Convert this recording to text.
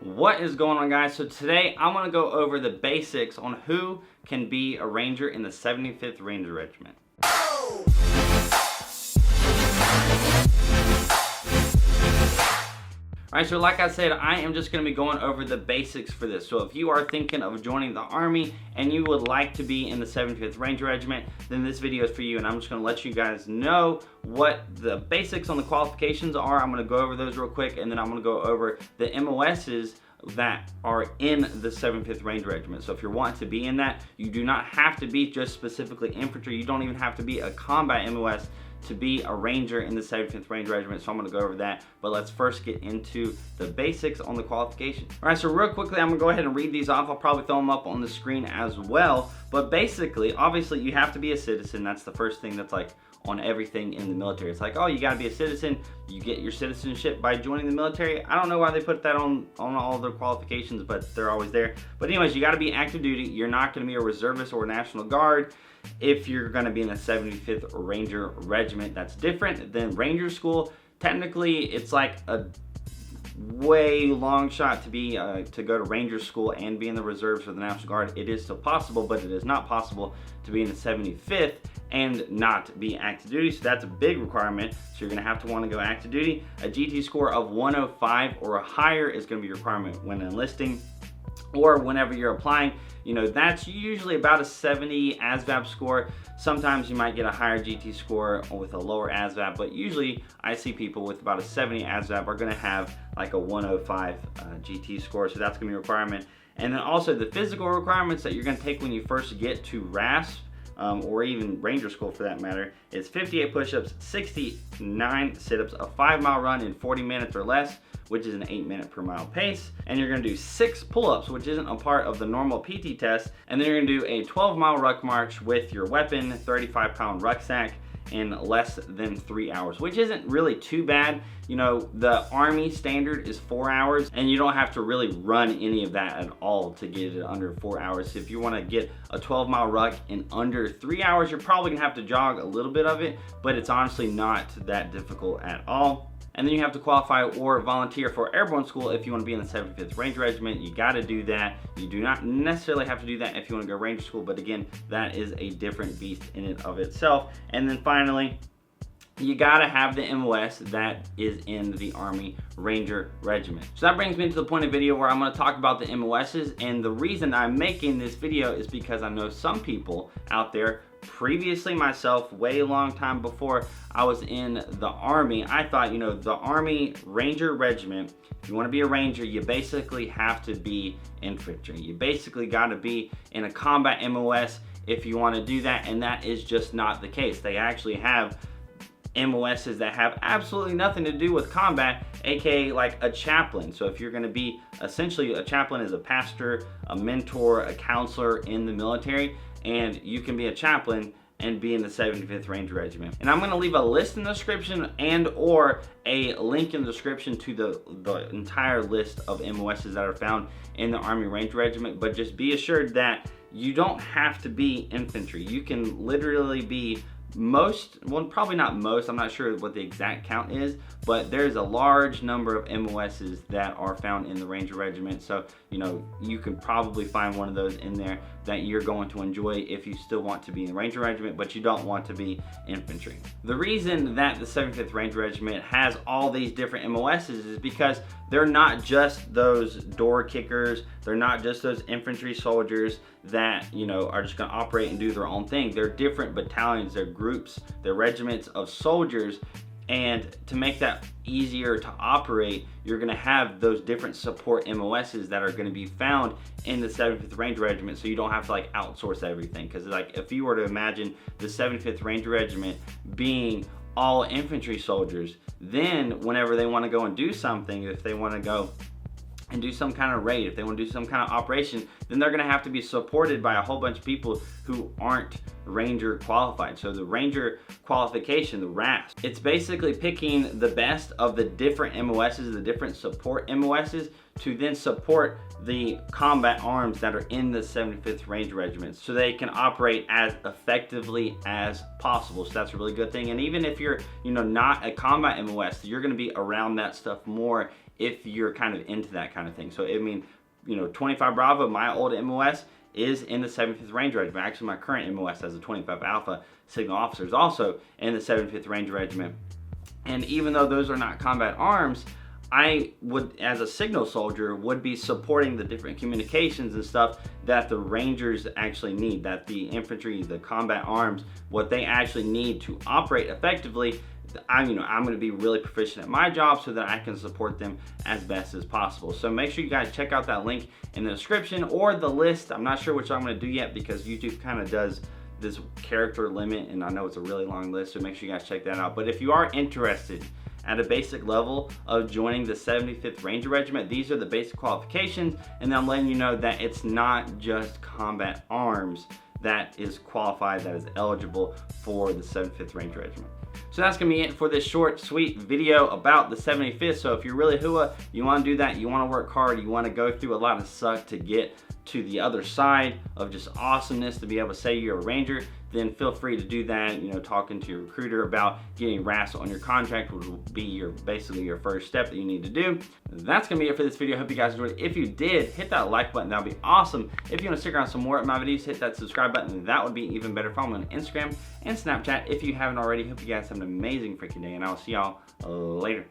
What is going on, guys? So today I'm going to go over the basics on who can be a Ranger in the 75th Ranger Regiment. Alright, so like I said, I am just going to be going over the basics for this. So if you are thinking of joining the Army and you would like to be in the 75th Ranger Regiment, then this video is for you, and I'm just going to let you guys know what the basics on the qualifications are. I'm going to go over those real quick, and then I'm going to go over the MOSs that are in the 75th Ranger Regiment. So if you're wanting to be in that, you do not have to be just specifically infantry. You don't even have to be a combat MOS to be a Ranger in the 75th Ranger Regiment, so I'm going to go over that. But let's first get into the basics on the qualifications. Alright, so real quickly, I'm going to go ahead and read these off. I'll probably throw them up on the screen as well. But basically, obviously, you have to be a citizen. That's the first thing that's like on everything in the military. It's like, oh, you got to be a citizen. You get your citizenship by joining the military. I don't know why they put that on all their qualifications, but they're always there. But anyways, you got to be active duty. You're not going to be a reservist or a National Guard if you're going to be in the 75th Ranger Regiment. That's different than Ranger School. Technically, it's like a way long shot to be to go to Ranger School and be in the reserves for the National Guard. It is still possible, but it is not possible to be in the 75th and not be active duty. So that's a big requirement. So you're going to have to want to go active duty. A GT score of 105 or higher is going to be a requirement when enlisting or whenever you're applying. You know, that's usually about a 70 ASVAB score. Sometimes you might get a higher GT score with a lower ASVAB, but usually I see people with about a 70 ASVAB are going to have like a 105 GT score, so that's going to be a requirement. And then also the physical requirements that you're going to take when you first get to RASP, or even Ranger School for that matter, is 58 push-ups, 69 sit-ups, a 5-mile run in 40 minutes or less, which is an 8-minute per mile pace. And you're gonna do 6 pull-ups, which isn't a part of the normal PT test. And then you're gonna do a 12-mile ruck march with your weapon, 35-pound rucksack, in less than 3 hours, which isn't really too bad. You know, the Army standard is 4 hours, and you don't have to really run any of that at all to get it under 4 hours. So if you want to get a 12-mile ruck in under 3 hours, you're probably gonna have to jog a little bit of it, but it's honestly not that difficult at all. And then you have to qualify or volunteer for airborne school if you want to be in the 75th Ranger Regiment. You got to do that. You do not necessarily have to do that if you want to go Ranger School, but again, that is a different beast in and of itself. And then finally, you gotta have the MOS that is in the Army Ranger Regiment. So that brings me to the point of the video where I'm gonna talk about the MOSs, and the reason I'm making this video is because I know some people out there, previously myself, way long time before I was in the Army, I thought, you know, the Army Ranger Regiment, if you wanna be a Ranger, you basically have to be infantry. You basically gotta be in a combat MOS if you wanna do that, and that is just not the case. They actually have MOSs that have absolutely nothing to do with combat, aka like a chaplain. So if you're going to be, essentially a chaplain is a pastor, a mentor, a counselor in the military, and you can be a chaplain and be in the 75th Ranger Regiment. And I'm going to leave a list in the description and or a link in the description to the entire list of MOSs that are found in the Army Ranger Regiment, but just be assured that you don't have to be infantry. You can literally be most, well, probably not most, I'm not sure what the exact count is, but there's a large number of MOSs that are found in the Ranger Regiment. So, you know, you can probably find one of those in there that you're going to enjoy if you still want to be in the Ranger Regiment, but you don't want to be infantry. The reason that the 75th Ranger Regiment has all these different MOSs is because they're not just those door kickers, they're not just those infantry soldiers that, you know, are just gonna operate and do their own thing. They're different battalions, they're groups, they're regiments of soldiers. And to make that easier to operate, you're gonna have those different support MOSs that are gonna be found in the 75th Ranger Regiment, so you don't have to like outsource everything. Because like if you were to imagine the 75th Ranger Regiment being all infantry soldiers, then whenever they want to go and do something, if they want to go and do some kind of raid, if they want to do some kind of operation, then they're going to have to be supported by a whole bunch of people who aren't Ranger qualified. So the Ranger qualification, the RASP, it's basically picking the best of the different MOSs, the different support MOSs, to then support the combat arms that are in the 75th Ranger Regiment so they can operate as effectively as possible. So that's a really good thing. And even if you're, you know, not a combat MOS, you're going to be around that stuff more if you're kind of into that kind of thing. So I mean, you know, 25 Bravo, my old MOS, is in the 75th Ranger Regiment. Actually, my current MOS as a 25 Alpha Signal Officer is also in the 75th Ranger Regiment. And even though those are not combat arms, I would, as a signal soldier, would be supporting the different communications and stuff that the Rangers actually need, that the infantry, the combat arms, what they actually need to operate effectively. I'm going to be really proficient at my job so that I can support them as best as possible. So make sure you guys check out that link in the description or the list. I'm not sure which I'm going to do yet because YouTube kind of does this character limit, and I know it's a really long list, so make sure you guys check that out. But if you are interested at a basic level of joining the 75th Ranger Regiment, these are the basic qualifications, and I'm letting you know that it's not just combat arms that is qualified, that is eligible for the 75th Ranger Regiment. So that's gonna be it for this short, sweet video about the 75th. So if you're really hua, you wanna do that, you wanna work hard, you wanna go through a lot of suck to get to the other side of just awesomeness, to be able to say you're a Ranger, then feel free to do that. You know, talking to your recruiter about getting RAS on your contract will be basically your first step that you need to do. That's gonna be it for this video. I hope you guys enjoyed it. If you did, hit that like button, that would be awesome. If you wanna stick around some more of my videos, hit that subscribe button, that would be even better. Follow me on Instagram and Snapchat if you haven't already. Hope you guys have an amazing freaking day, and I'll see y'all later.